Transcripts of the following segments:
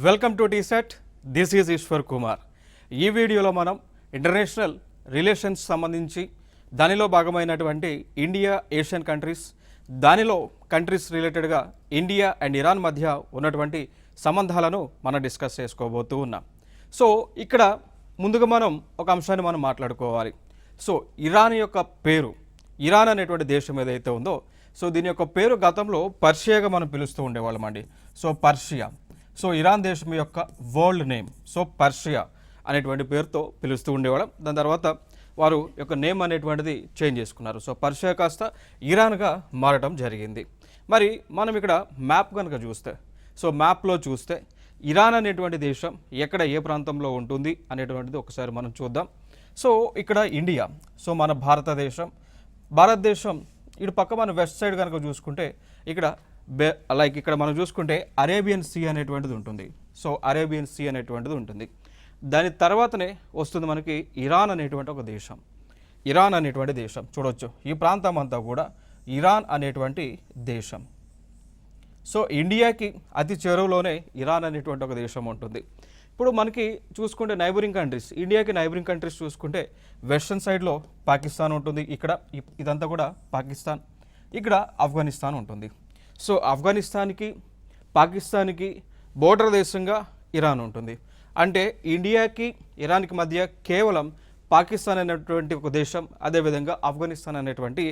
Welcome to TSAT. This is Eshwar Kumar. ఈ వీడియోలో మనం ఇంటర్నేషనల్ రిలేషన్స్ సంబంధించి దానిలో భాగమైనటువంటి ఇండియా ఏషియన్ కంట్రీస్, దానిలో కంట్రీస్ రిలేటెడ్గా ఇండియా అండ్ ఇరాన్ మధ్య ఉన్నటువంటి సంబంధాలను మనం డిస్కస్ చేసుకోబోతూ ఉన్నాం. సో ఇక్కడ ముందుగా మనం ఒక అంశాన్ని మనం మాట్లాడుకోవాలి. సో ఇరాన్ యొక్క పేరు, ఇరాన్ అనేటువంటి దేశం ఏదైతే ఉందో, సో దీని యొక్క పేరు గతంలో పర్షియాగా మనం పిలుస్తూ ఉండేవాళ్ళం అండి. సో పర్షియా, సో ఇరాన్ దేశం యొక్క వరల్డ్ నేమ్ సో పర్షియా అనేటువంటి పేరుతో పిలుస్తూ ఉండేవాళ్ళం. దాని తర్వాత వారు యొక్క నేమ్ అనేటువంటిది చేంజ్ చేసుకున్నారు. సో పర్షియా కాస్త ఇరాన్గా మారడం జరిగింది. మరి మనం ఇక్కడ మ్యాప్ కనుక చూస్తే, సో మ్యాప్లో చూస్తే ఇరాన్ అనేటువంటి దేశం ఎక్కడ ఏ ప్రాంతంలో ఉంటుంది అనేటువంటిది ఒకసారి మనం చూద్దాం. సో ఇక్కడ ఇండియా, సో మన భారతదేశం ఇటు పక్క మన వెస్ట్ సైడ్ కనుక చూసుకుంటే ఇక్కడ ఇక్కడ మనం చూసుకుంటే అరేబియన్ సీ అనేటువంటిది ఉంటుంది. సో అరేబియన్ సీ అనేటువంటిది ఉంటుంది. దాని తర్వాతనే వస్తుంది మనకి ఇరాన్ అనేటువంటి ఒక దేశం. ఇరాన్ అనేటువంటి దేశం చూడవచ్చు, ఈ ప్రాంతం అంతా కూడా ఇరాన్ అనేటువంటి దేశం. సో ఇండియాకి అతి చేరువలోనే ఇరాన్ అనేటువంటి ఒక దేశం ఉంటుంది. ఇప్పుడు మనకి చూసుకుంటే నైబరింగ్ కంట్రీస్, ఇండియాకి నైబరింగ్ కంట్రీస్ చూసుకుంటే వెస్టర్న్ సైడ్లో పాకిస్తాన్ ఉంటుంది. ఇక్కడ ఇదంతా కూడా పాకిస్తాన్, ఇక్కడ ఆఫ్ఘనిస్తాన్ ఉంటుంది. సో ఆఫ్ఘనిస్తాన్కి పాకిస్తాన్కి బోర్డర్ దేశంగా ఇరాన్ ఉంటుంది. అంటే ఇండియాకి ఇరాన్కి మధ్య కేవలం పాకిస్తాన్ అనేటువంటి ఒక దేశం, అదేవిధంగా ఆఫ్ఘనిస్తాన్ అనేటువంటి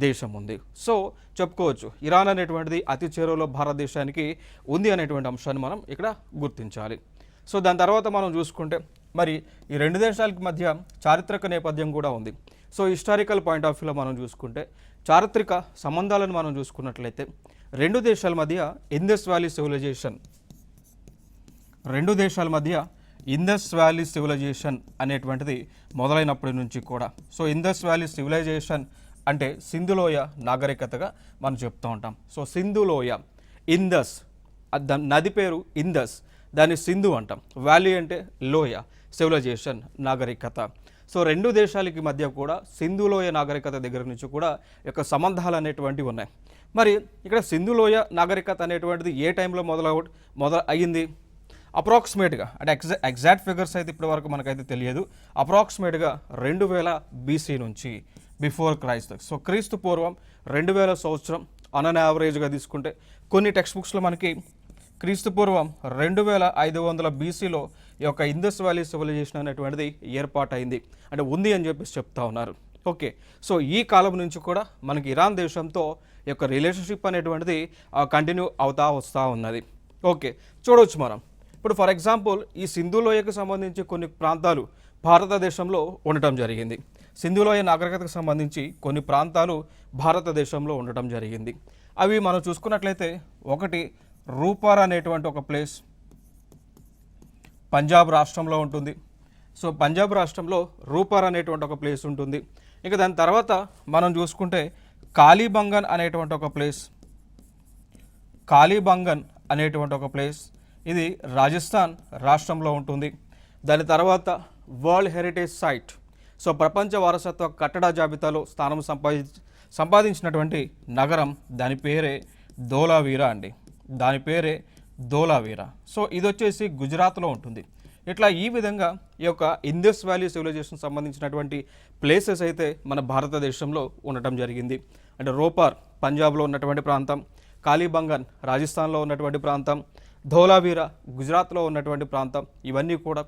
దేశం ఉంది. సో చెప్పుకోవచ్చు ఇరాన్ అనేటువంటిది అతి చేరువలో భారతదేశానికి ఉంది అనేటువంటి అంశాన్ని మనం ఇక్కడ గుర్తించాలి. సో దాని తర్వాత మనం చూసుకుంటే మరి ఈ రెండు దేశాలకి మధ్య చారిత్రక నేపథ్యం కూడా ఉంది. సో హిస్టారికల్ పాయింట్ ఆఫ్ వ్యూలో మనం చూసుకుంటే చారిత్రక సంబంధాలను మనం చూసుకున్నట్లయితే రెండు దేశాల మధ్య ఇండస్ వ్యాలీ సివిలైజేషన్ అనేటువంటిది మొదలైనప్పటి నుంచి కూడా, సో ఇండస్ వ్యాలీ సివిలైజేషన్ అంటే సింధులోయ నాగరికతగా మనం చెప్తూ ఉంటాం. సో సింధులోయ, ఇండస్ నది పేరు ఇండస్, దాన్ని సింధు అంటాం. వ్యాలీ అంటే లోయ, సివిలైజేషన్ నాగరికత. సో రెండు దేశాలకి మధ్య కూడా సింధులోయ నాగరికత దగ్గర నుంచి కూడా యొక్క సంబంధాలు అనేటువంటివి ఉన్నాయి. మరి ఇక్కడ సింధులోయ నాగరికత అనేటువంటిది ఏ టైంలో అయ్యింది? అప్రాక్సిమేట్గా అంటే ఎగ్జాక్ట్ ఫిగర్స్ అయితే ఇప్పటి వరకు మనకైతే తెలియదు. అప్రాక్సిమేట్గా 2000 BC నుంచి, బిఫోర్ క్రైస్ట్. సో క్రీస్తు పూర్వం 2000 సంవత్సరం ఆన్ అన్ యావరేజ్గా తీసుకుంటే కొన్ని టెక్స్ట్ బుక్స్లో మనకి క్రీస్తు పూర్వం 2500 BCలో ఈ యొక్క ఇండస్ వ్యాలీ సివిలైజేషన్ అనేటువంటిది ఏర్పాటైంది, అంటే ఉంది అని చెప్పేసి చెప్తా ఉన్నారు. ఓకే, సో ఈ కాలం నుంచి కూడా మనకి ఇరాన్ దేశంతో ఈ యొక్క రిలేషన్షిప్ అనేటువంటిది కంటిన్యూ అవుతా వస్తూ ఉన్నది. ఓకే, చూడవచ్చు మనం ఇప్పుడు ఫర్ ఎగ్జాంపుల్ ఈ సింధులోయకు సంబంధించి కొన్ని ప్రాంతాలు భారతదేశంలో ఉండటం జరిగింది. సింధులోయ నాగరికతకు సంబంధించి కొన్ని ప్రాంతాలు భారతదేశంలో ఉండటం జరిగింది. అవి మనం చూసుకున్నట్లయితే ఒకటి రూపార్ అనేటువంటి ఒక ప్లేస్ పంజాబ్ రాష్ట్రంలో ఉంటుంది. సో పంజాబ్ రాష్ట్రంలో రూపార్ అనేటువంటి ఒక ప్లేస్ ఉంటుంది. ఇక దాని తర్వాత మనం చూసుకుంటే కాళీబంగన్ అనేటువంటి ఒక ప్లేస్, ఇది రాజస్థాన్ రాష్ట్రంలో ఉంటుంది. దాని తర్వాత వరల్డ్ హెరిటేజ్ సైట్, సో ప్రపంచ వారసత్వ కట్టడ జాబితాలో స్థానం సంపాదించినటువంటి నగరం, దాని పేరే ధోలావీరా అండి. సో ఇది వచ్చేసి గుజరాత్లో ఉంటుంది. ఇట్లా ఈ విధంగా ఈ యొక్క ఇండస్ వ్యాలీ సివిలైజేషన్ సంబంధించినటువంటి ప్లేసెస్ అయితే మన భారతదేశంలో ఉండటం జరిగింది. అంటే రోపార్ పంజాబ్లో ఉన్నటువంటి ప్రాంతం, కాళీబంగన్ రాజస్థాన్లో ఉన్నటువంటి ప్రాంతం, ధోలావీరా గుజరాత్లో ఉన్నటువంటి ప్రాంతం, ఇవన్నీ కూడా.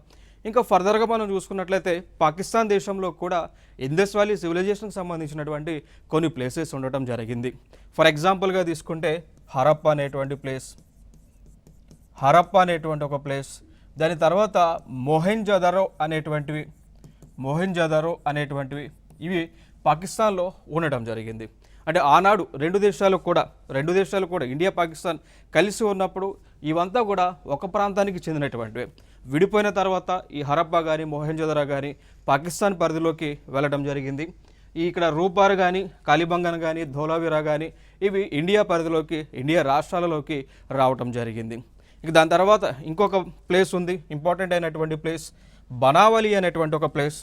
ఇంకా ఫర్దర్గా మనం చూసుకున్నట్లయితే పాకిస్తాన్ దేశంలో కూడా ఇండస్ వ్యాలీ సివిలైజేషన్కి సంబంధించినటువంటి కొన్ని ప్లేసెస్ ఉండటం జరిగింది. ఫర్ ఎగ్జాంపుల్గా తీసుకుంటే హరప్పా అనేటువంటి ఒక ప్లేస్, దాని తర్వాత మొహెంజోదరో అనేటువంటివి ఇవి పాకిస్తాన్లో ఉండటం జరిగింది. అంటే ఆనాడు రెండు దేశాలు కూడా ఇండియా పాకిస్తాన్ కలిసి ఉన్నప్పుడు ఇవంతా కూడా ఒక ప్రాంతానికి చెందినటువంటివి. విడిపోయిన తర్వాత ఈ హరప్పా కానీ మొహెంజోదరో కానీ పాకిస్తాన్ పరిధిలోకి వెళ్ళడం జరిగింది. ఇక్కడ రూపార్ కానీ కాళీబంగన్ కానీ ధోలావీరా కానీ ఇవి ఇండియా పరిధిలోకి, ఇండియా రాష్ట్రాలలోకి రావటం జరిగింది. ఇక దాని తర్వాత ఇంకొక ప్లేస్ ఉంది, ఇంపార్టెంట్ అయినటువంటి ప్లేస్ బనావలి అనేటువంటి ఒక ప్లేస్.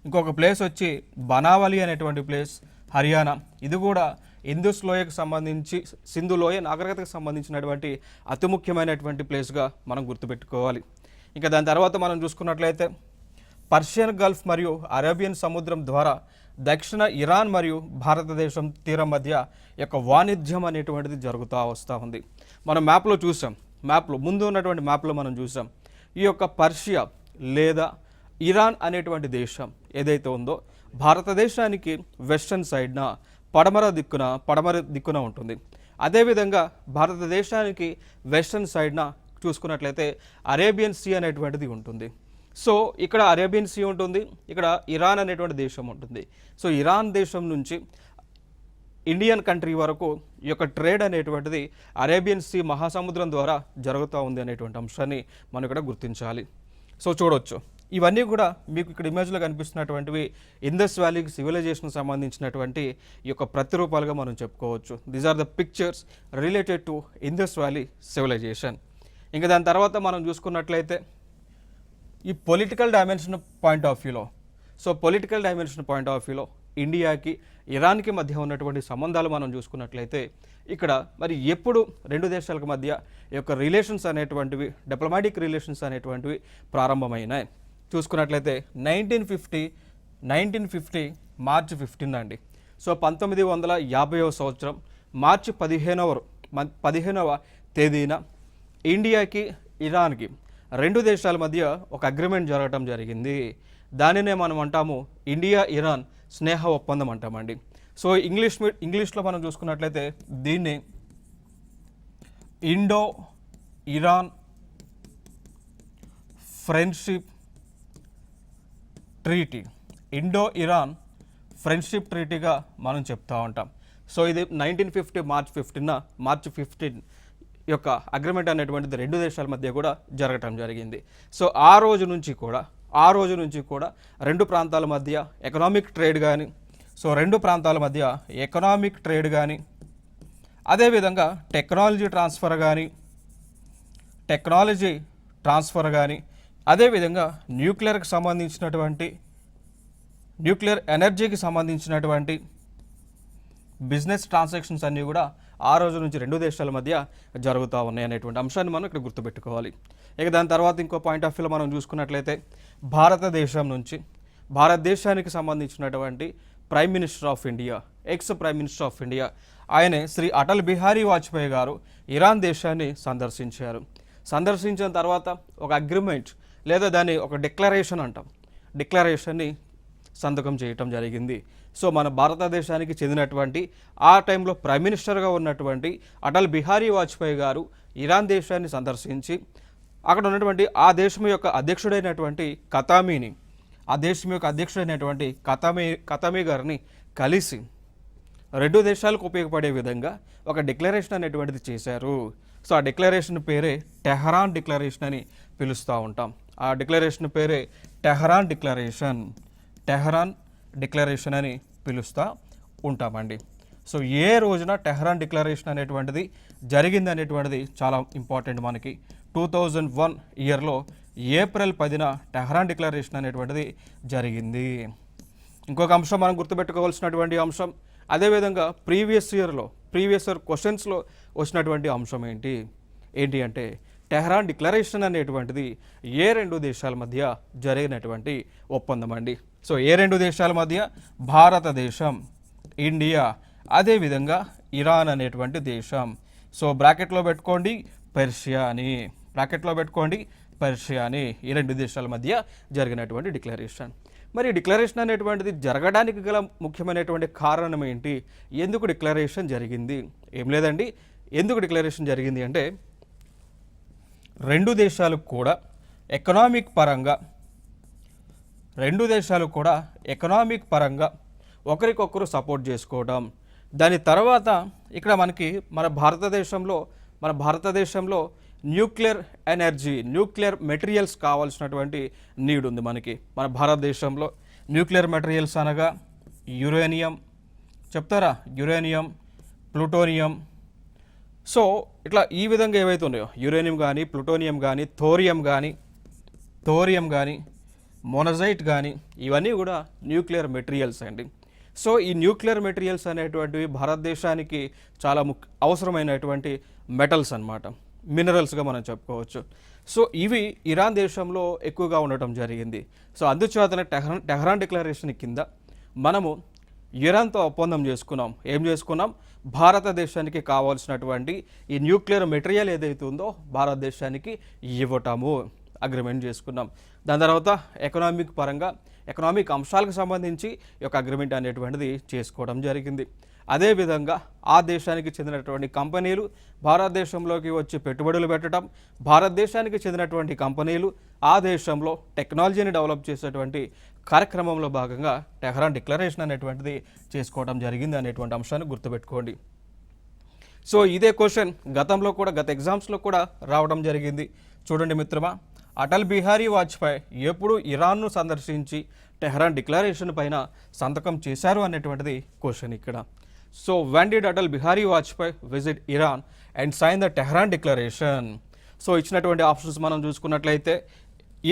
ఇంకొక ప్లేస్ వచ్చి బనావలి అనేటువంటి ప్లేస్ హర్యానా, ఇది కూడా ఇందుస్ లోయకు సంబంధించి సింధు లోయ నాగరికతకు సంబంధించినటువంటి అతి ముఖ్యమైనటువంటి ప్లేస్గా మనం గుర్తుపెట్టుకోవాలి. ఇంకా దాని తర్వాత మనం చూసుకున్నట్లయితే పర్షియన్ గల్ఫ్ మరియు అరేబియన్ సముద్రం ద్వారా దక్షిణ ఇరాన్ మరియు భారతదేశం తీరం మధ్య యొక్క వాణిజ్యం అనేటువంటిది జరుగుతూ వస్తూ ఉంది. మనం మ్యాప్లో చూసాం, ముందు ఉన్నటువంటి మ్యాప్లో మనం చూసాం ఈ యొక్క పర్షియా లేదా ఇరాన్ అనేటువంటి దేశం ఏదైతే ఉందో భారతదేశానికి వెస్టర్న్ సైడ్న పడమర దిక్కున ఉంటుంది. అదేవిధంగా భారతదేశానికి వెస్టర్న్ సైడ్న చూసుకున్నట్లయితే అరేబియన్ సీ అనేటువంటిది ఉంటుంది. సో ఇక్కడ అరేబియన్ సీ ఉంటుంది, ఇక్కడ ఇరాన్ అనేటువంటి దేశం ఉంటుంది. సో ఇరాన్ దేశం నుంచి ఇండియన్ కంట్రీ వరకు ఈ యొక్క ట్రేడ్ అనేటువంటిది అరేబియన్ సీ మహాసముద్రం ద్వారా జరుగుతూ ఉంది అనేటువంటి అంశాన్ని మనం ఇక్కడ గుర్తించాలి. సో చూడవచ్చు ఇవన్నీ కూడా మీకు ఇక్కడ ఇమేజ్లో కనిపిస్తున్నటువంటివి ఇండస్ వ్యాలీ సివిలైజేషన్కి సంబంధించినటువంటి ఈ యొక్క ప్రతిరూపాలుగా మనం చెప్పుకోవచ్చు. These are the pictures related to Indus valley civilization. ఇంకా దాని తర్వాత మనం చూసుకున్నట్లయితే ఈ పొలిటికల్ డైమెన్షన్ పాయింట్ ఆఫ్ వ్యూలో ఇండియాకి ఇరాన్కి మధ్య ఉన్నటువంటి సంబంధాలు మనం చూసుకున్నట్లయితే ఇక్కడ మరి ఎప్పుడు రెండు దేశాలకు మధ్య ఈ యొక్క రిలేషన్స్ అనేటువంటివి డిప్లొమాటిక్ రిలేషన్స్ అనేటువంటివి ప్రారంభమైనాయి చూసుకున్నట్లయితే 1950 మార్చి 15 అండి. సో 1950వ సంవత్సరం మార్చి 15వ తేదీన ఇండియాకి ఇరాన్కి రెండు దేశాల మధ్య ఒక అగ్రిమెంట్ జరగటం జరిగింది. దానినే మనం అంటాము ఇండియా ఇరాన్ స్నేహ ఒప్పందం అంటామండి. సో ఇంగ్లీష్లో మనం చూసుకున్నట్లయితే దీన్ని ఇండో ఇరాన్ ఫ్రెండ్షిప్ ట్రీటీగా మనం చెప్తూ ఉంటాం. సో ఇది 1950 మార్చి 15 యొక్క అగ్రిమెంట్ అనేటువంటిది రెండు దేశాల మధ్య కూడా జరగటం జరిగింది. సో ఆ రోజు నుంచి కూడా రెండు ప్రాంతాల మధ్య ఎకనామిక్ ట్రేడ్ కానీ అదేవిధంగా టెక్నాలజీ ట్రాన్స్ఫర్ కానీ అదేవిధంగా న్యూక్లియర్ ఎనర్జీకి సంబంధించినటువంటి బిజినెస్ ట్రాన్సాక్షన్స్ అన్నీ కూడా ఆ రోజు నుంచి రెండు దేశాల మధ్య జరుగుతూ ఉన్నాయి అనేటువంటి అంశాన్ని మనం ఇక్కడ గుర్తుపెట్టుకోవాలి. ఇక దాని తర్వాత ఇంకో పాయింట్ ఆఫ్ వ్యూలో మనం చూసుకున్నట్లయితే భారతదేశానికి సంబంధించినటువంటి ప్రైమ్ మినిస్టర్ ఆఫ్ ఇండియా ఆయనే శ్రీ అటల్ బిహారీ వాజ్పేయి గారు ఇరాన్ దేశాన్ని సందర్శించిన తర్వాత ఒక అగ్రిమెంట్ లేదా దాన్ని ఒక డిక్లరేషన్ని సంతకం చేయటం జరిగింది. సో మన భారతదేశానికి చెందినటువంటి ఆ టైంలో ప్రైమ్ మినిస్టర్గా ఉన్నటువంటి అటల్ బిహారీ వాజ్పేయి గారు ఇరాన్ దేశాన్ని సందర్శించి అక్కడ ఉన్నటువంటి ఆ దేశం యొక్క అధ్యక్షుడైనటువంటి కతామీ గారిని కలిసి రెండు దేశాలకు ఉపయోగపడే విధంగా ఒక డిక్లరేషన్ అనేటువంటిది చేశారు. సో ఆ డిక్లరేషన్ పేరే టెహరాన్ డిక్లరేషన్ అని పిలుస్తూ ఉంటాం. ఆ డిక్లరేషన్ పేరే టెహరాన్ డిక్లరేషన్ అని పిలుస్తూ ఉంటామండి. సో ఏ రోజున టెహరాన్ డిక్లరేషన్ అనేటువంటిది జరిగింది అనేటువంటిది చాలా ఇంపార్టెంట్. మనకి 2001 ఇయర్లో ఏప్రిల్ 10న టెహరాన్ డిక్లరేషన్ అనేటువంటిది జరిగింది. ఇంకొక అంశం మనం గుర్తుపెట్టుకోవాల్సినటువంటి అంశం, అదేవిధంగా ప్రీవియస్ ఇయర్ క్వశ్చన్స్లో వచ్చినటువంటి అంశం ఏంటి అంటే టెహరాన్ డిక్లరేషన్ అనేటువంటిది ఏ రెండు దేశాల మధ్య జరిగినటువంటి ఒప్పందం అండి. సో ఏ రెండు దేశాల మధ్య? భారతదేశం, ఇండియా, అదేవిధంగా ఇరాన్ అనేటువంటి దేశం. సో బ్రాకెట్లో పెట్టుకోండి పర్షియా అని ఈ రెండు దేశాల మధ్య జరిగినటువంటి డిక్లరేషన్. మరి డిక్లరేషన్ అనేటువంటిది జరగడానికి గల ముఖ్యమైనటువంటి కారణం ఏంటి? ఎందుకు డిక్లరేషన్ జరిగింది? ఏం లేదండి, ఎందుకు డిక్లరేషన్ జరిగింది అంటే రెండు దేశాలు కూడా ఎకనామిక్ పరంగా ఒకరికొకరు సపోర్ట్ చేసుకోవడం. దాని తర్వాత ఇక్కడ మనకి మన భారతదేశంలో న్యూక్లియర్ మెటీరియల్స్ కావాల్సినటువంటి నీడ్ ఉంది మనకి. మన భారతదేశంలో న్యూక్లియర్ మెటీరియల్స్ అనగా యురేనియం, ప్లూటోనియం. సో ఇట్లా ఈ విధంగా ఏవైతే ఉన్నాయో యురేనియం కానీ, ప్లూటోనియం కానీ, థోరియం కానీ, మోనజైట్ కానీ, ఇవన్నీ కూడా న్యూక్లియర్ మెటీరియల్స్ అండి. సో ఈ న్యూక్లియర్ మెటీరియల్స్ అనేటువంటివి భారతదేశానికి చాలా అవసరమైనటువంటి మెటల్స్ అన్నమాట, మినరల్స్గా మనం చెప్పుకోవచ్చు. సో ఇవి ఇరాన్ దేశంలో ఎక్కువగా ఉండటం జరిగింది. సో అందుచేతనే టెహ్రాన్ డిక్లరేషన్ కింద మనము ఇరాన్తో ఒప్పందం చేసుకున్నాం. ఏం చేసుకున్నాం? భారతదేశానికి కావాల్సినటువంటి ఈ న్యూక్లియర్ మెటీరియల్ ఏదైతే ఉందో భారతదేశానికి ఇవ్వటము అగ్రిమెంట్ చేసుకున్నాం. దాని తర్వాత ఎకనామిక్ అంశాలకు సంబంధించి ఈ యొక్క అగ్రిమెంట్ అనేటువంటిది చేసుకోవడం జరిగింది. అదేవిధంగా ఆ దేశానికి చెందినటువంటి కంపెనీలు భారతదేశంలోకి వచ్చి పెట్టుబడులు పెట్టడం, భారతదేశానికి చెందినటువంటి కంపెనీలు ఆ దేశంలో టెక్నాలజీని డెవలప్ చేసేటువంటి కార్యక్రమంలో భాగంగా టెహ్రాన్ డిక్లరేషన్ అనేటువంటిది చేసుకోవడం జరిగింది అనేటువంటి అంశాన్ని గుర్తుపెట్టుకోండి. సో ఇదే క్వశ్చన్ గతంలో కూడా గత ఎగ్జామ్స్లో కూడా రావడం జరిగింది. చూడండి మిత్రమా, అటల్ బిహారీ వాజ్పేయి ఎప్పుడు ఇరాన్ను సందర్శించి టెహ్రాన్ డిక్లరేషన్ పైన సంతకం చేశారు అనేటువంటిది క్వశ్చన్ ఇక్కడ. So when did Atal Bihari Vajpayee visit Iran and sign the Tehran declaration? So ఇచ్చినటువంటి ఆప్షన్స్ మనం చూసుకున్నట్లయితే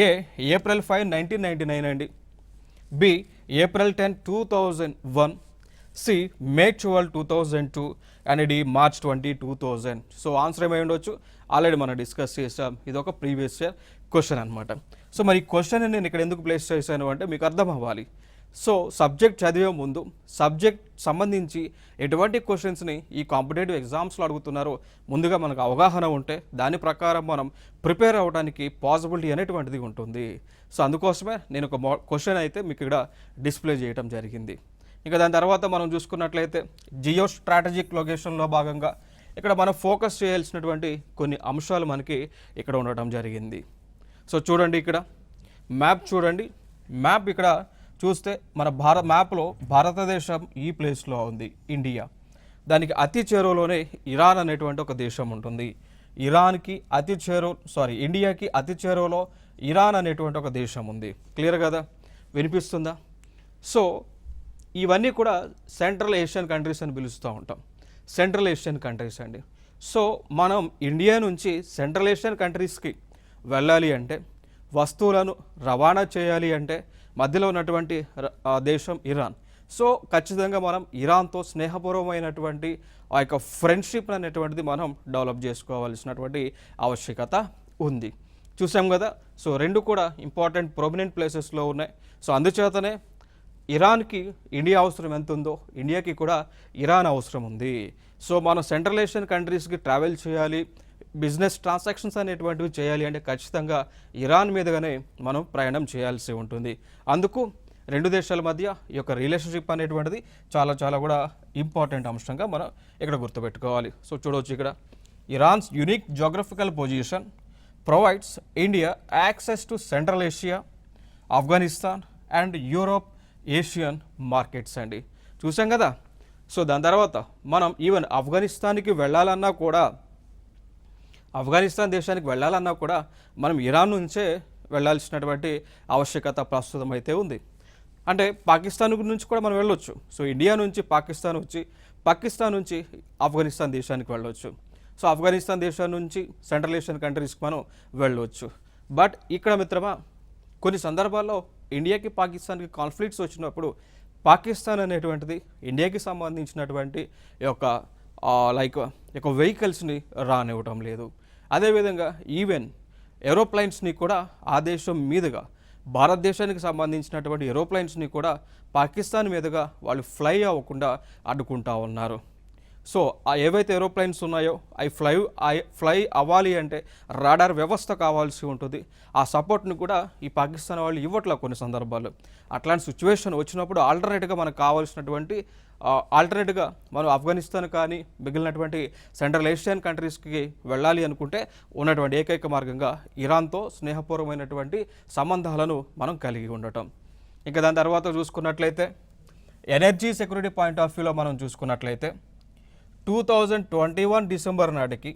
ఏ ఏప్రిల్ 5, 1999 అండి, B April 10, 2001, C May 12, 2002 and D March 20, 2000. So answer ఏమై ఉండొచ్చు? ఆల్రెడీ మనం డిస్కస్ చేసాం, ఇది ఒక ప్రీవియస్ ఇయర్ క్వశ్చన్ అనమాట. సో మరి ఈ క్వశ్చన్ నేను ఇక్కడ ఎందుకు ప్లేస్ చేశాను అంటే మీకు అర్థం అవ్వాలి. సో సబ్జెక్ట్ చదివే ముందు సబ్జెక్ట్ సంబంధించి ఎటువంటి క్వశ్చన్స్ని ఈ కాంపిటేటివ్ ఎగ్జామ్స్లో అడుగుతున్నారో ముందుగా మనకు అవగాహన ఉంటే దాని ప్రకారం మనం ప్రిపేర్ అవ్వడానికి పాసిబిలిటీ అనేటువంటిది ఉంటుంది. సో అందుకోసమే నేను ఒక క్వశ్చన్ అయితే మీకు ఇక్కడ డిస్ప్లే చేయడం జరిగింది. ఇంకా దాని తర్వాత మనం చూసుకున్నట్లయితే జియో స్ట్రాటజిక్ లొకేషన్లో భాగంగా ఇక్కడ మనం ఫోకస్ చేయాల్సినటువంటి కొన్ని అంశాలు మనకి ఇక్కడ ఉండటం జరిగింది. సో చూడండి, ఇక్కడ మ్యాప్ చూడండి. మ్యాప్ ఇక్కడ చూస్తే మన మ్యాప్లో భారతదేశం ఈ ప్లేస్లో ఉంది, ఇండియా. దానికి అతి చేరువలోనే ఇరాన్ అనేటువంటి ఒక దేశం ఉంటుంది. ఇండియాకి అతి చేరువలో ఇరాన్ అనేటువంటి ఒక దేశం ఉంది. క్లియర్ కదా, వినిపిస్తుందా? సో ఇవన్నీ కూడా సెంట్రల్ ఏషియన్ కంట్రీస్ అని పిలుస్తూ ఉంటాం, సెంట్రల్ ఏషియన్ కంట్రీస్ అండి. సో మనం ఇండియా నుంచి సెంట్రల్ ఏషియన్ కంట్రీస్కి వెళ్ళాలి అంటే, వస్తువులను రవాణా చేయాలి అంటే మధ్యలో ఉన్నటువంటి దేశం ఇరాన్. సో ఖచ్చితంగా మనం ఇరాన్తో స్నేహపూర్వమైనటువంటి ఆ యొక్క ఫ్రెండ్షిప్ అనేటువంటిది మనం డెవలప్ చేసుకోవాల్సినటువంటి ఆవశ్యకత ఉంది. చూసాం కదా. సో రెండు కూడా ఇంపార్టెంట్ ప్రొమినెంట్ ప్లేసెస్లో ఉన్నాయి. సో అందుచేతనే ఇరాన్కి ఇండియా అవసరం ఎంత ఉందో ఇండియాకి కూడా ఇరాన్ అవసరం ఉంది. సో మనం సెంట్రల్ ఏషియన్ కంట్రీస్కి ట్రావెల్ చేయాలి, బిజినెస్ ట్రాన్సాక్షన్స్ అనేటువంటివి చేయాలి అంటే ఖచ్చితంగా ఇరాన్ మీదుగానే మనం ప్రయాణం చేయాల్సి ఉంటుంది. అందుకు రెండు దేశాల మధ్య ఈ యొక్క రిలేషన్షిప్ అనేటువంటిది చాలా కూడా ఇంపార్టెంట్ అంశంగా మనం ఇక్కడ గుర్తుపెట్టుకోవాలి. సో చూడవచ్చు, ఇక్కడ Iran's unique geographical position provides India access to central Asia, Afghanistan and Europe Asian markets అండి. చూసాం కదా. సో దాని తర్వాత మనం ఈవెన్ ఆఫ్ఘనిస్తాన్ దేశానికి వెళ్ళాలన్నా కూడా మనం ఇరాన్ నుంచే వెళ్ళాల్సినటువంటి ఆవశ్యకత ప్రస్తుతం అయితే ఉంది. అంటే పాకిస్తాన్ నుంచి కూడా మనం వెళ్ళొచ్చు. సో ఇండియా నుంచి పాకిస్తాన్ వచ్చి, పాకిస్తాన్ నుంచి ఆఫ్ఘనిస్తాన్ దేశానికి వెళ్ళొచ్చు. సో ఆఫ్ఘనిస్తాన్ దేశం నుంచి సెంట్రల్ ఏషియన్ కంట్రీస్కి మనం వెళ్ళవచ్చు. బట్ ఇక్కడ మిత్రమా, కొన్ని సందర్భాల్లో ఇండియాకి పాకిస్తాన్కి కాన్ఫ్లిక్ట్స్ వచ్చినప్పుడు పాకిస్తాన్ అనేటువంటిది ఇండియాకి సంబంధించినటువంటి యొక్క వెహికల్స్ని రానివ్వటం లేదు. అదేవిధంగా ఈవెన్ ఏరోప్లైన్స్ని కూడా ఆ దేశం మీదుగా భారతదేశానికి సంబంధించినటువంటి ఏరోప్లైన్స్ని కూడా పాకిస్తాన్ మీదుగా వాళ్ళు ఫ్లై అవ్వకుండా అడ్డుకుంటా ఉన్నారు. సో ఆ ఏవైతే ఏరోప్లైన్స్ ఉన్నాయో అవి ఫ్లై అవ్వాలి అంటే రాడార్ వ్యవస్థ కావాల్సి ఉంటుంది. ఆ సపోర్ట్ని కూడా ఈ పాకిస్తాన్ వాళ్ళు ఇవ్వట్లేదు కొన్ని సందర్భాల్లో. అట్లాంటి సిచ్యువేషన్ వచ్చినప్పుడు ఆల్టర్నేట్గా మనకు కావాల్సినటువంటి ఆల్టర్నేట్గా మనం ఆఫ్ఘనిస్తాన్ కానీ మిగిలినటువంటి సెంట్రల్ ఏషియన్ కంట్రీస్కి వెళ్ళాలి అనుకుంటే ఉన్నటువంటి ఏకైక మార్గంగా ఇరాన్తో స్నేహపూర్వమైనటువంటి సంబంధాలను మనం కలిగి ఉండటం. ఇంకా దాని తర్వాత చూసుకున్నట్లయితే ఎనర్జీ సెక్యూరిటీ పాయింట్ ఆఫ్ వ్యూలో మనం చూసుకున్నట్లయితే 2021 డిసెంబర్ నాటికి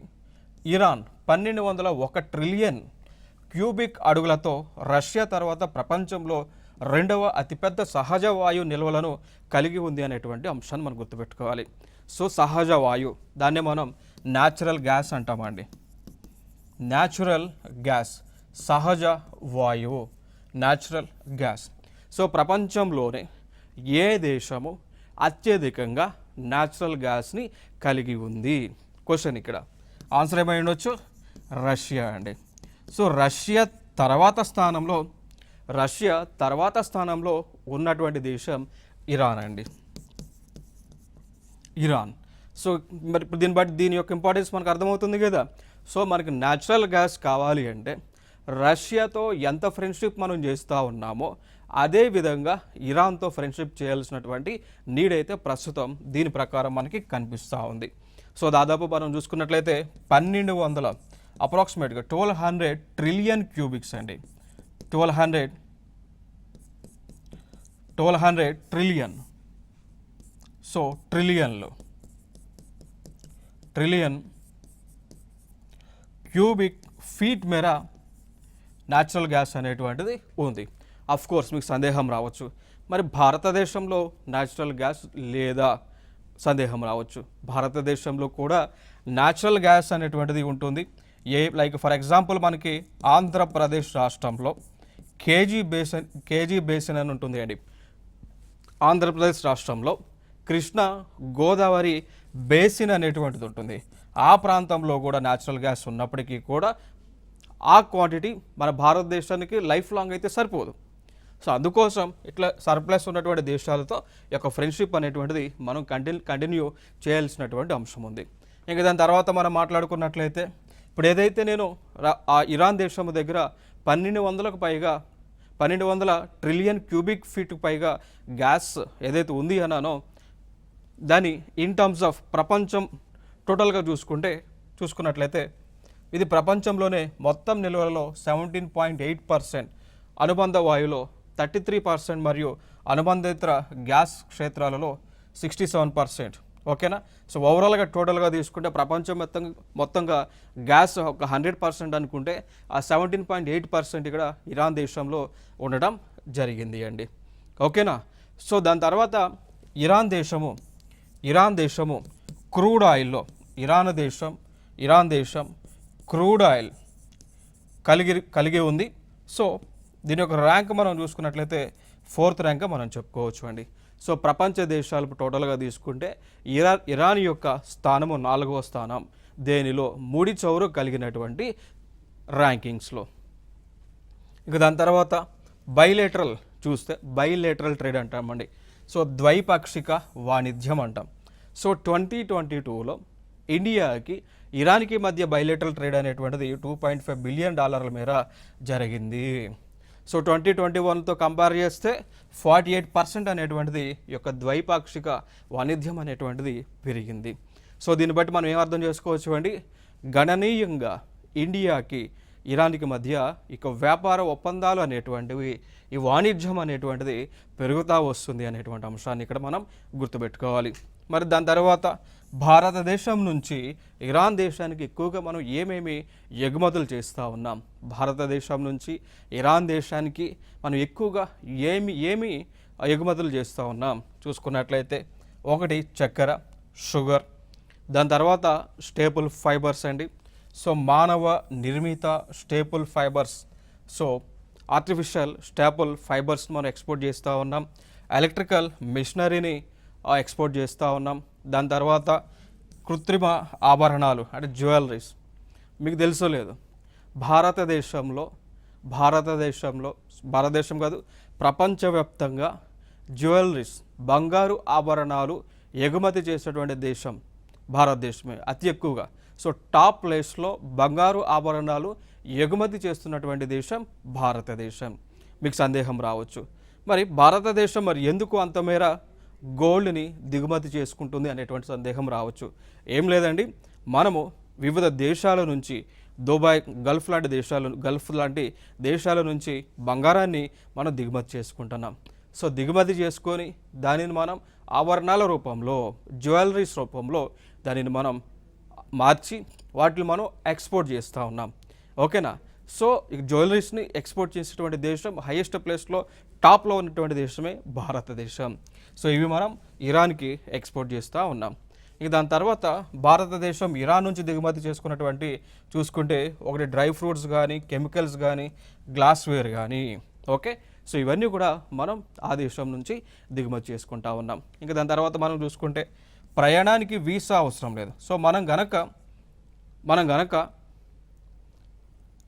ఇరాన్ 1201 ట్రిలియన్ క్యూబిక్ అడుగులతో రష్యా తర్వాత ప్రపంచంలో రెండవ అతిపెద్ద సహజ వాయు నిల్వలను కలిగి ఉంది అనేటువంటి అంశాన్ని మనం గుర్తుపెట్టుకోవాలి. సో సహజ వాయు, దాన్ని మనం న్యాచురల్ గ్యాస్ అంటామండి. న్యాచురల్ గ్యాస్, సహజ వాయువు, న్యాచురల్ గ్యాస్. సో ప్రపంచంలోనే ఏ దేశము అత్యధికంగా న్యాచురల్ గ్యాస్ని కలిగి ఉంది? క్వశ్చన్ ఇక్కడ ఆన్సర్ ఏమై ఉండొచ్చు? రష్యా అండి. సో రష్యా తర్వాత స్థానంలో ఉన్నటువంటి దేశం ఇరాన్ అండి. ఇరాన్. సో మరి ఇప్పుడు దీని యొక్క ఇంపార్టెన్స్ మనకు అర్థమవుతుంది కదా. సో మనకి న్యాచురల్ గ్యాస్ కావాలి అంటే రష్యాతో ఎంత ఫ్రెండ్షిప్ మనం చేస్తూ ఉన్నామో అదే విధంగా ఇరాన్తో ఫ్రెండ్షిప్ చేయాల్సినటువంటి నీడ్ అయితే ప్రస్తుతం దీని ప్రకారం మనకి కనిపిస్తూ ఉంది. సో దాదాపు మనం చూసుకున్నట్లయితే 1200 అప్రాక్సిమేట్గా 1200 ట్రిలియన్ క్యూబిక్స్ అండి. 1200 trillion. So trillion cubic feet మేర న్యాచురల్ గ్యాస్ అనేటువంటిది ఉంది. అఫ్ కోర్స్ మీకు సందేహం రావచ్చు, మరి భారతదేశంలో న్యాచురల్ గ్యాస్ లేదా సందేహం రావచ్చు. భారతదేశంలో కూడా న్యాచురల్ గ్యాస్ అనేటువంటిది ఉంటుంది. లైక్ ఫర్ ఎగ్జాంపుల్ మనకి ఆంధ్రప్రదేశ్ రాష్ట్రంలో కేజీ బేసిన్ అని ఉంటుంది అండి. ఆంధ్రప్రదేశ్ రాష్ట్రంలో కృష్ణా గోదావరి బేసిన్ అనేటువంటిది ఉంటుంది. ఆ ప్రాంతంలో కూడా న్యాచురల్ గ్యాస్ ఉన్నప్పటికీ కూడా ఆ క్వాంటిటీ మన భారతదేశానికి లైఫ్ లాంగ్ అయితే సరిపోదు. సో అందుకోసం ఇట్లా సర్ప్లస్ ఉన్నటువంటి దేశాలతో ఈ యొక్క ఫ్రెండ్షిప్ అనేటువంటిది మనం కంటిన్యూ చేయాల్సినటువంటి అంశం ఉంది. ఇంకా దాని తర్వాత మనం మాట్లాడుకున్నట్లయితే ఇప్పుడు ఏదైతే నేను ఆ ఇరాన్ దేశం దగ్గర 1200 ట్రిలియన్ క్యూబిక్ ఫీట్ పైగా గ్యాస్ ఏదైతే ఉంది అన్నానో దాని ఇన్ టర్మ్స్ ఆఫ్ ప్రపంచం టోటల్గా చూసుకున్నట్లయితే ఇది ప్రపంచంలోనే మొత్తం నిల్వలలో 17.8%, అనుబంధ వాయువులో 33% మరియు అనుబంధేతర గ్యాస్ క్షేత్రాలలో 67%. ఓకేనా. సో ఓవరాల్గా టోటల్గా తీసుకుంటే ప్రపంచం మొత్తంగా గ్యాస్ ఒక 100% అనుకుంటే ఆ 17.8% ఇక్కడ ఇరాన్ దేశంలో ఉండడం జరిగింది అండి. ఓకేనా. సో దాని తర్వాత ఇరాన్ దేశము క్రూడ్ ఆయిల్లో ఇరాన్ దేశం క్రూడ్ ఆయిల్ కలిగి ఉంది. సో దీని యొక్క ర్యాంక్ మనం చూసుకున్నట్లయితే 4th ర్యాంక్ మనం చెప్పుకోవచ్చు అండి. సో ప్రపంచ దేశాలు టోటల్గా తీసుకుంటే ఇరాన్ యొక్క స్థానము 4వ స్థానం దేనిలో ముడి చౌరు కలిగినటువంటి ర్యాంకింగ్స్లో. ఇక దాని తర్వాత బైలేటరల్ ట్రేడ్ అంటామండి. సో ద్వైపాక్షిక వాణిజ్యం అంటాం. సో 2022లో ఇండియాకి ఇరాన్కి మధ్య బైలేటరల్ ట్రేడ్ అనేటువంటిది $2.5 బిలియన్ మేర జరిగింది. సో 2021తో కంపేర్ చేస్తే 48% అనేటువంటిది ఈ యొక్క ద్వైపాక్షిక వాణిజ్యం అనేటువంటిది పెరిగింది. సో దీన్ని బట్టి మనం ఏం అర్థం చేసుకోవచ్చు అండి, గణనీయంగా ఇండియాకి ఇరాన్కి మధ్య ఇక వ్యాపార ఒప్పందాలు అనేటువంటివి, ఈ వాణిజ్యం అనేటువంటిది పెరుగుతూ వస్తుంది అనేటువంటి అంశాన్ని ఇక్కడ మనం గుర్తుపెట్టుకోవాలి. మరి దాని తర్వాత భారతదేశం నుంచి ఇరాన్ దేశానికి ఎక్కువగా మనం ఏమేమి ఎగుమతులు చేస్తూ ఉన్నాం, భారతదేశం నుంచి ఇరాన్ దేశానికి మనం ఎక్కువగా ఏమి ఎగుమతులు చేస్తూ ఉన్నాం చూసుకున్నట్లయితే, ఒకటి చక్కెర, షుగర్, దాని తర్వాత స్టేపుల్ ఫైబర్స్ అండి. సో మానవ నిర్మిత staple fibres, so artificial staple fibres మనం ఎక్స్పోర్ట్ చేస్తూ ఉన్నాం. ఎలక్ట్రికల్ మిషనరీని ఎక్స్పోర్ట్ చేస్తూ ఉన్నాం. దాని తర్వాత కృత్రిమ ఆభరణాలు అంటే జ్యువెలరీస్. మీకు తెలుసో లేదు, భారతదేశం కాదు ప్రపంచవ్యాప్తంగా జ్యువెలరీస్, బంగారు ఆభరణాలు ఎగుమతి చేసేటువంటి దేశం భారతదేశమే అతి ఎక్కువగా. సో టాప్ ప్లేస్లో బంగారు ఆభరణాలు ఎగుమతి చేస్తున్నటువంటి దేశం భారతదేశం. మీకు సందేహం రావచ్చు, మరి భారతదేశం ఎందుకు అంత మేర గోల్డ్ని దిగుమతి చేసుకుంటుంది అనేటువంటి సందేహం రావచ్చు. ఏం లేదండి, మనము వివిధ దేశాల నుంచి దుబాయ్, గల్ఫ్ లాంటి దేశాల నుంచి బంగారాన్ని మనం దిగుమతి చేసుకుంటున్నాం. సో దిగుమతి చేసుకొని దానిని మనం ఆభరణాల రూపంలో, జ్యువెలరీస్ రూపంలో దానిని మనం మార్చి వాటిని మనం ఎక్స్పోర్ట్ చేస్తూ ఉన్నాం. ఓకేనా. సో ఈ జ్యువెలరీస్ని ఎక్స్పోర్ట్ చేసేటువంటి దేశం హైయెస్ట్ ప్లేస్లో టాప్లో ఉన్నటువంటి దేశమే భారతదేశం. సో ఇవి మనం ఇరాన్కి ఎక్స్పోర్ట్ చేస్తూ ఉన్నాం. ఇక దాని తర్వాత భారతదేశం ఇరాన్ నుంచి దిగుమతి చేసుకున్నటువంటి చూసుకుంటే ఒకటి డ్రై ఫ్రూట్స్ కానీ, కెమికల్స్ కానీ, గ్లాస్వేర్ కానీ. ఓకే. సో ఇవన్నీ కూడా మనం ఆ దేశం నుంచి దిగుమతి చేసుకుంటా ఉన్నాం. ఇంకా దాని తర్వాత మనం చూసుకుంటే ప్రయాణానికి వీసా అవసరం లేదు. సో మనం గనక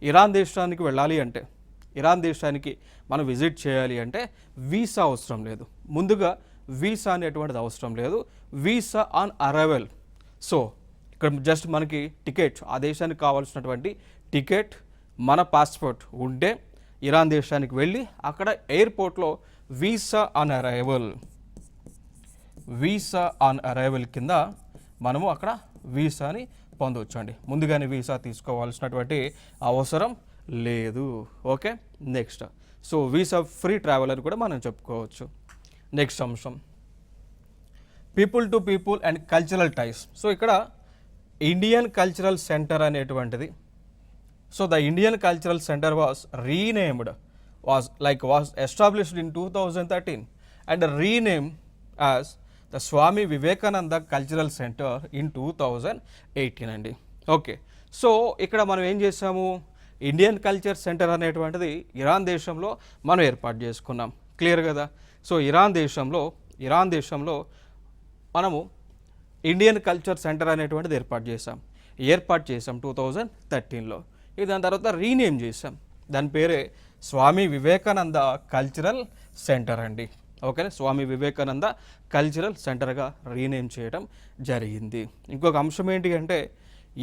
ఇరాన్ దేశానికి వెళ్ళాలి అంటే, ఇరాన్ దేశానికి మనం విజిట్ చేయాలి అంటే వీసా అవసరం లేదు. ముందుగా వీసా అనేటువంటిది అవసరం లేదు. Visa on arrival. సో ఇక్కడ జస్ట్ మనకి టికెట్, ఆ దేశానికి కావాల్సినటువంటి టికెట్, మన పాస్పోర్ట్ ఉంటే ఇరాన్ దేశానికి వెళ్ళి అక్కడ ఎయిర్పోర్ట్లో వీసా ఆన్ అరైవల్ కింద మనము అక్కడ వీసాని పొందవచ్చు అండి. ముందుగానే వీసా తీసుకోవాల్సినటువంటి అవసరం లేదు. Okay, next so visa free travel అని కూడా మనం చెప్పుకోవచ్చు. నెక్స్ట్ అంశం people to people and cultural ties. So ఇక్కడ ఇండియన్ కల్చరల్ సెంటర్ అనేటువంటిది, so the Indian cultural centre was established in 2013 and renamed as the Swami Vivekananda Cultural Center in 2018 అండి. Okay, so ఇక్కడ మనం ఏం చేసాము, ఇండియన్ కల్చర్ సెంటర్ అనేటువంటిది Iran దేశంలో మనం ఏర్పాటు చేసుకున్నాం. క్లియర్ కదా. సో ఇరాన్ దేశంలో మనము ఇండియన్ కల్చర్ సెంటర్ అనేటువంటిది ఏర్పాటు చేసాం 2013లో. ఇది దాని తర్వాత రీనేమ్ చేసాం, దాని పేరే స్వామి వివేకానంద కల్చరల్ సెంటర్ అండి. Okay, Swami Vivekananda cultural సెంటర్గా rename చేయడం జరిగింది. ఇంకొక అంశం ఏంటి అంటే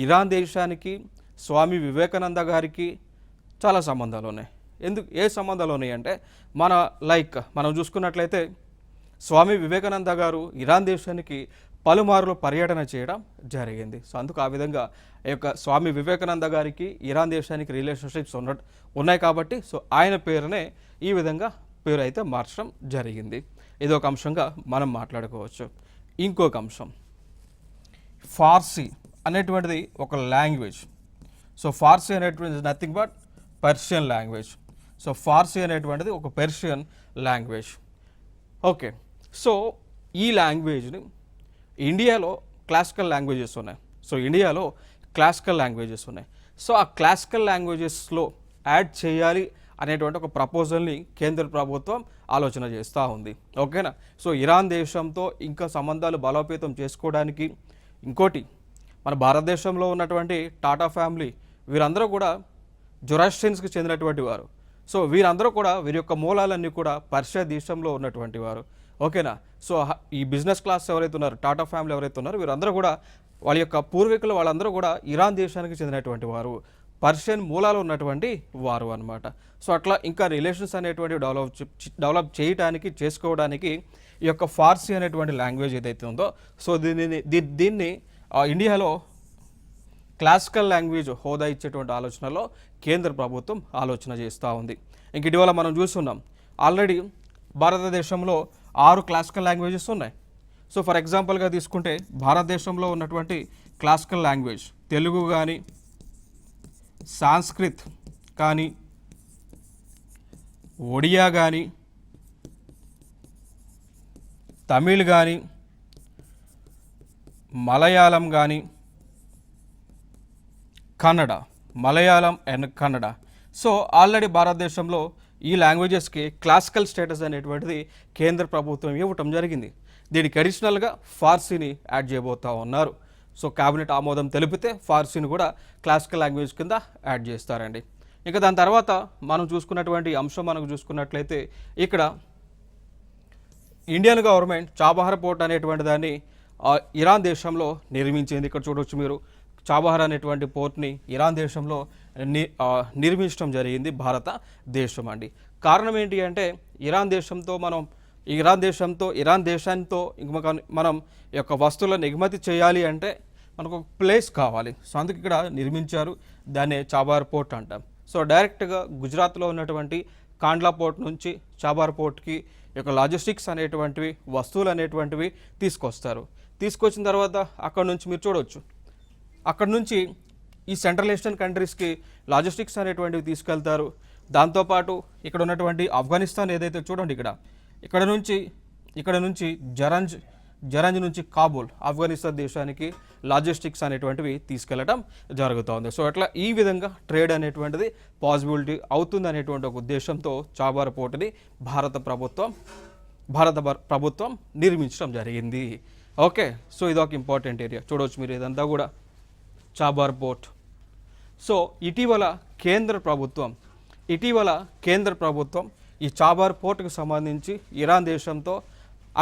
ఇరాన్ దేశానికి స్వామి వివేకానంద గారికి చాలా సంబంధాలు ఉన్నాయి. ఏ సంబంధాలు ఉన్నాయి అంటే మనం చూసుకున్నట్లయితే స్వామి వివేకానంద గారు ఇరాన్ దేశానికి పలుమార్లు పర్యటన చేయడం జరిగింది. సో అందుకు ఆ విధంగా ఈ యొక్క స్వామి వివేకానంద గారికి ఇరాన్ దేశానికి రిలేషన్షిప్స్ ఉన్నాయి కాబట్టి సో ఆయన పేరునే ఈ విధంగా పేరు అయితే మార్చడం జరిగింది. ఇది ఒక అంశంగా మనం మాట్లాడుకోవచ్చు. ఇంకొక అంశం ఫార్సీ అనేటువంటిది ఒక లాంగ్వేజ్. సో ఫార్సీ అనేటువంటిది nothing but Persian language. So Farsi అనేటువంటిది ఒక పర్షియన్ లాంగ్వేజ్. ఓకే, సో ఈ లాంగ్వేజ్ని ఇండియాలో క్లాసికల్ లాంగ్వేజెస్ ఉన్నాయి. సో ఆ క్లాసికల్ లాంగ్వేజెస్లో యాడ్ చేయాలి అనేటువంటి ఒక ప్రపోజల్ని కేంద్ర ప్రభుత్వం ఆలోచన చేస్తూ ఉంది. ఓకేనా. సో ఇరాన్ దేశంతో ఇంకా సంబంధాలు బలోపేతం చేసుకోవడానికి ఇంకోటి మన భారతదేశంలో ఉన్నటువంటి టాటా ఫ్యామిలీ వీరందరూ కూడా జొరాస్ట్రియన్స్కి చెందినటువంటి వారు. సో వీరందరూ కూడా వీరి యొక్క మూలాలన్నీ కూడా పర్షియా దేశంలో ఉన్నటువంటి వారు. ఓకేనా. సో ఈ బిజినెస్ క్లాస్ ఎవరైతే ఉన్నారో, టాటా ఫ్యామిలీ ఎవరైతే ఉన్నారో వీరందరూ కూడా వాళ్ళ యొక్క పూర్వీకులు వాళ్ళందరూ కూడా ఇరాన్ దేశానికి చెందినటువంటి వారు, పర్షియన్ మూలాలు ఉన్నటువంటి వారు అన్నమాట. సో అట్లా ఇంకా రిలేషన్స్ అనేటువంటి డెవలప్ చేయడానికి చేసుకోవడానికి ఈ యొక్క ఫార్సీ అనేటువంటి లాంగ్వేజ్ ఏదైతే ఉందో సో దీన్ని ఇండియాలో క్లాసికల్ లాంగ్వేజ్ హోదా ఇచ్చేటువంటి ఆలోచనలో కేంద్ర ప్రభుత్వం ఆలోచన చేస్తూ ఉంది. ఇంక ఇటీవల మనం చూస్తున్నాం ఆల్రెడీ భారతదేశంలో 6 క్లాసికల్ లాంగ్వేజెస్ ఉన్నాయి. సో ఫర్ ఎగ్జాంపుల్గా తీసుకుంటే భారతదేశంలో ఉన్నటువంటి క్లాసికల్ లాంగ్వేజ్ తెలుగు కానీ, సాంస్క్రిత్ కానీ, ఒడియా కానీ, తమిళ్ కానీ, మలయాళం కానీ, Malayalam and Kannada. So already భారతదేశంలో ఈ లాంగ్వేజెస్కి క్లాసికల్ స్టేటస్ అనేటువంటిది కేంద్ర ప్రభుత్వం ఇవ్వటం జరిగింది. దీనికి అడిషనల్గా ఫార్సీని యాడ్ చేయబోతూ ఉన్నారు. సో క్యాబినెట్ ఆమోదం తెలిపితే ఫార్సీని కూడా క్లాసికల్ లాంగ్వేజ్ కింద యాడ్ చేస్తారండి. ఇంకా దాని తర్వాత మనం చూసుకున్నటువంటి అంశం మనకు చూసుకున్నట్లయితే ఇక్కడ ఇండియన్ గవర్నమెంట్ చాబహార్ పోర్ట్ అనేటువంటి దాన్ని ఇరాన్ దేశంలో నిర్మించింది. ఇక్కడ చూడవచ్చు మీరు చాబహార్ అనేటువంటి పోర్ట్ని ఇరాన్ దేశంలో నిర్మించడం జరిగింది భారతదేశం అండి. కారణం ఏంటి అంటే ఇరాన్ దేశంతో మనం ఈ యొక్క వస్తువులను ఎగుమతి చేయాలి అంటే మనకు ఒక ప్లేస్ కావాలి. సో అందుకు ఇక్కడ నిర్మించారు, దాన్నే చాబహార్ పోర్ట్ అంటాం. సో డైరెక్ట్గా గుజరాత్లో ఉన్నటువంటి కాండ్లా పోర్ట్ నుంచి చాబహార్ పోర్ట్కి ఈ యొక్క లాజిస్టిక్స్ అనేటువంటివి, వస్తువులు అనేటువంటివి తీసుకొచ్చిన తర్వాత అక్కడ నుంచి మీరు చూడవచ్చు, అక్కడ నుంచి ఈ సెంట్రల్ ఏషియన్ కంట్రీస్కి లాజిస్టిక్స్ అనేటువంటివి తీసుకెళ్తారు. దాంతోపాటు ఇక్కడ ఉన్నటువంటి ఆఫ్ఘనిస్తాన్ ఏదైతే చూడండి ఇక్కడ నుంచి జరంజ్ నుంచి కాబూల్ ఆఫ్ఘనిస్తాన్ దేశానికి లాజిస్టిక్స్ అనేటువంటివి తీసుకెళ్లడం జరుగుతోంది. సో అట్లా ఈ విధంగా ట్రేడ్ అనేటువంటిది పాసిబిలిటీ అవుతుంది అనేటువంటి ఒక ఉద్దేశంతో చాబార్ పోర్టుని భారత ప్రభుత్వం నిర్మించడం జరిగింది. ఓకే, సో ఇది ఒక ఇంపార్టెంట్ ఏరియా. చూడవచ్చు మీరు ఇదంతా కూడా చాబార్ పోర్ట్. సో ఇటీవల కేంద్ర ప్రభుత్వం ఈ చాబార్ పోర్టుకు సంబంధించి ఇరాన్ దేశంతో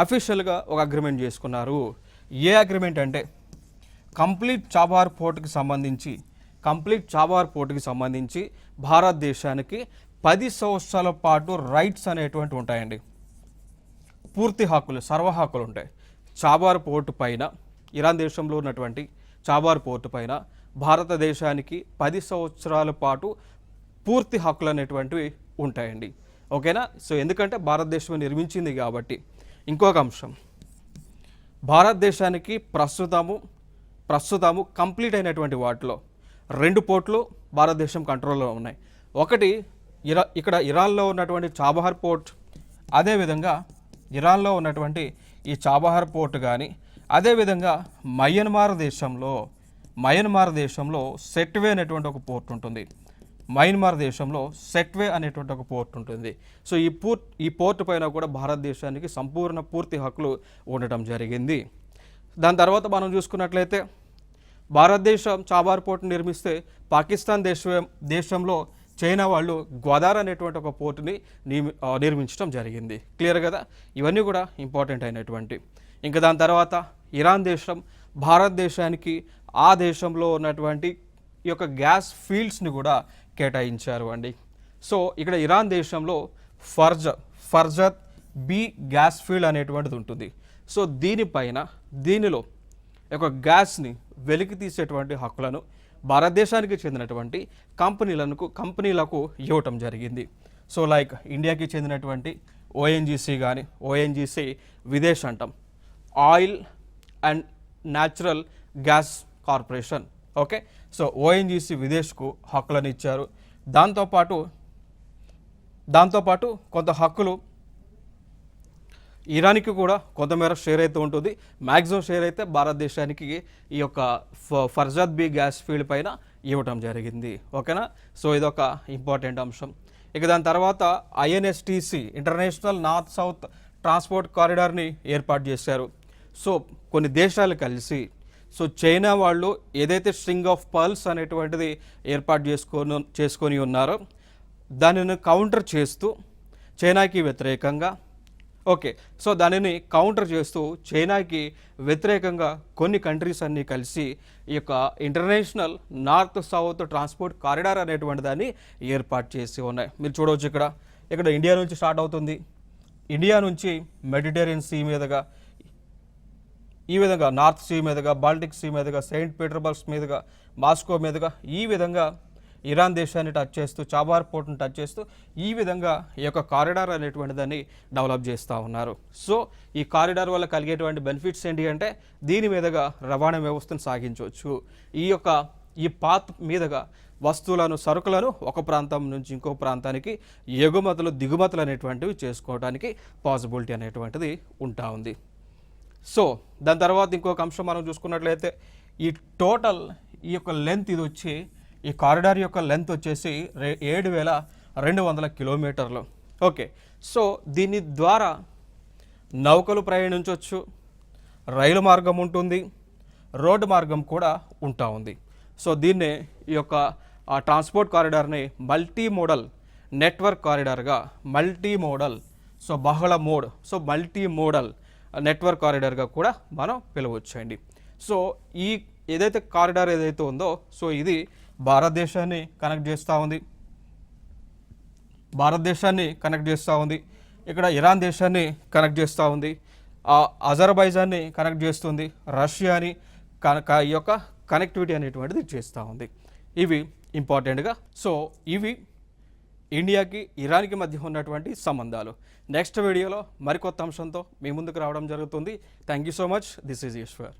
అఫీషియల్గా ఒక అగ్రిమెంట్ చేసుకున్నారు. ఏ అగ్రిమెంట్ అంటే కంప్లీట్ చాబార్ పోర్టుకి సంబంధించి భారతదేశానికి 10 సంవత్సరాల పాటు రైట్స్ అనేటువంటి ఉంటాయండి. పూర్తి హక్కులు, సర్వ హక్కులు ఉంటాయి. చాబార్ పోర్టు పైన, ఇరాన్ దేశంలో ఉన్నటువంటి చాబార్ పోర్టు పైన భారతదేశానికి 10 సంవత్సరాల పాటు పూర్తి హక్కులు అనేటువంటివి ఉంటాయండి. ఓకేనా? సో ఎందుకంటే భారతదేశం నిర్మించింది కాబట్టి. ఇంకొక అంశం, భారతదేశానికి ప్రస్తుతము కంప్లీట్ అయినటువంటి వాటిలో 2 పోర్టులు భారతదేశం కంట్రోల్లో ఉన్నాయి. ఒకటి ఇక్కడ ఇరాన్లో ఉన్నటువంటి చాబహార్ పోర్ట్, అదేవిధంగా ఇరాన్లో ఉన్నటువంటి ఈ చాబహార్ పోర్ట్ కానీ, అదేవిధంగా మయన్మార్ దేశంలో సెట్వే అనేటువంటి ఒక పోర్ట్ ఉంటుంది. సో ఈ పోర్టు పైన కూడా భారతదేశానికి సంపూర్ణ పూర్తి హక్కులు ఉండటం జరిగింది. దాని తర్వాత మనం చూసుకున్నట్లయితే భారతదేశం చాబార్ పోర్టు నిర్మిస్తే పాకిస్తాన్ దేశంలో చైనా వాళ్ళు గ్వాదార్ అనేటువంటి ఒక పోర్టుని నిర్మించడం జరిగింది. క్లియర్ కదా? ఇవన్నీ కూడా ఇంపార్టెంట్ అయినటువంటి. ఇంకా దాని తర్వాత ఇరాన్ దేశం భారతదేశానికి ఆ దేశంలో ఉన్నటువంటి ఈ యొక్క గ్యాస్ ఫీల్డ్స్ని కూడా కేటాయించారు అండి. సో ఇక్కడ ఇరాన్ దేశంలో ఫర్జత్ బి గ్యాస్ ఫీల్డ్ అనేటువంటిది ఉంటుంది. సో దీనిలో ఒక గ్యాస్ని వెలికి తీసేటువంటి హక్కులను భారతదేశానికి చెందినటువంటి కంపెనీలకు ఇవ్వటం జరిగింది. సో లైక్ ఇండియాకి చెందినటువంటి ఓఎన్జీసీ విదేశ్ అంటాం, oil and natural gas corporation. Okay, so ONGC విదేశ్కు హక్కులను ఇచ్చారు. దాంతోపాటు కొంత హక్కులు ఇరాన్కి కూడా కొంతమేర షేర్ అయితే ఉంటుంది. మ్యాక్సిమం షేర్ అయితే భారతదేశానికి ఈ యొక్క ఫర్జత్ బి గ్యాస్ ఫీల్డ్ పైన ఇవ్వటం జరిగింది. ఓకేనా? సో ఇదొక ఇంపార్టెంట్ అంశం. ఇక దాని తర్వాత INSTC international north south transport కారిడార్ని ఏర్పాటు చేశారు. సో కొన్ని దేశాలు కలిసి, సో చైనా వాళ్ళు ఏదైతే స్ట్రింగ్ ఆఫ్ పర్ల్స్ అనేటువంటిది ఏర్పాటు చేసుకొని ఉన్నారో దానిని కౌంటర్ చేస్తూ చైనాకి వ్యతిరేకంగా, ఓకే, సో దానిని కౌంటర్ చేస్తూ చైనాకి వ్యతిరేకంగా కొన్ని కంట్రీస్ అన్నీ కలిసి ఈ యొక్క international north south transport corridor అనేటువంటి దాన్ని ఏర్పాటు చేసి ఉన్నాయి. మీరు చూడవచ్చు ఇక్కడ ఇండియా నుంచి స్టార్ట్ అవుతుంది. ఇండియా నుంచి మెడిటరేనియన్ సీ మీదుగా, ఈ విధంగా నార్త్ సీ మీదుగా, బాల్టిక్ సీ మీదుగా, సెయింట్ పీటర్బర్గ్ మీదుగా, మాస్కో మీదుగా, ఈ విధంగా ఇరాన్ దేశాన్ని టచ్ చేస్తూ, చాబార్ పోర్ట్ని టచ్ చేస్తూ ఈ విధంగా ఈ యొక్క కారిడార్ అనేటువంటి దాన్ని డెవలప్ చేస్తూ ఉన్నారు. సో ఈ కారిడార్ వల్ల కలిగేటువంటి బెనిఫిట్స్ ఏంటి అంటే దీని మీదుగా రవాణా వ్యవస్థను సాగించవచ్చు. ఈ పాత్ మీదుగా సరుకులను ఒక ప్రాంతం నుంచి ఇంకో ప్రాంతానికి ఎగుమతులు దిగుమతులు అనేటువంటివి చేసుకోవడానికి పాసిబిలిటీ అనేటువంటిది ఉంటా ఉంది. సో దాని తర్వాత ఇంకొక అంశం మనం చూసుకున్నట్లయితే ఈ యొక్క లెంత్ ఇది వచ్చి, ఈ కారిడార్ యొక్క లెంత్ వచ్చేసి 7,200 కిలోమీటర్లు. ఓకే, సో దీని ద్వారా నౌకలు ప్రయాణించవచ్చు, రైలు మార్గం ఉంటుంది, రోడ్డు మార్గం కూడా ఉంటా ఉంది. సో దీన్నే ఈ యొక్క ట్రాన్స్పోర్ట్ కారిడార్ని మల్టీ మోడల్ నెట్వర్క్ కారిడార్గా, మల్టీ మోడల్ నెట్వర్క్ కారిడార్గా కూడా మనం పిలవచ్చండి. సో ఈ ఏదైతే కారిడార్ ఏదైతే ఉందో, సో ఇది భారతదేశాన్ని కనెక్ట్ చేస్తూ ఉంది. ఇక్కడ ఇరాన్ దేశాన్ని కనెక్ట్ చేస్తూ ఉంది, అజర్బైజాన్ని కనెక్ట్ చేస్తుంది, రష్యాని ఈ యొక్క కనెక్టివిటీ అనేటువంటిది చేస్తూ ఉంది. ఇవి ఇంపార్టెంట్గా. సో ఇవి ఇండియాకి ఇరాన్కి మధ్య ఉన్నటువంటి సంబంధాలు. నెక్స్ట్ వీడియోలో మరికొత్త అంశంతో మీ ముందుకు రావడం జరుగుతుంది. Thank you so much. This is Eshwar.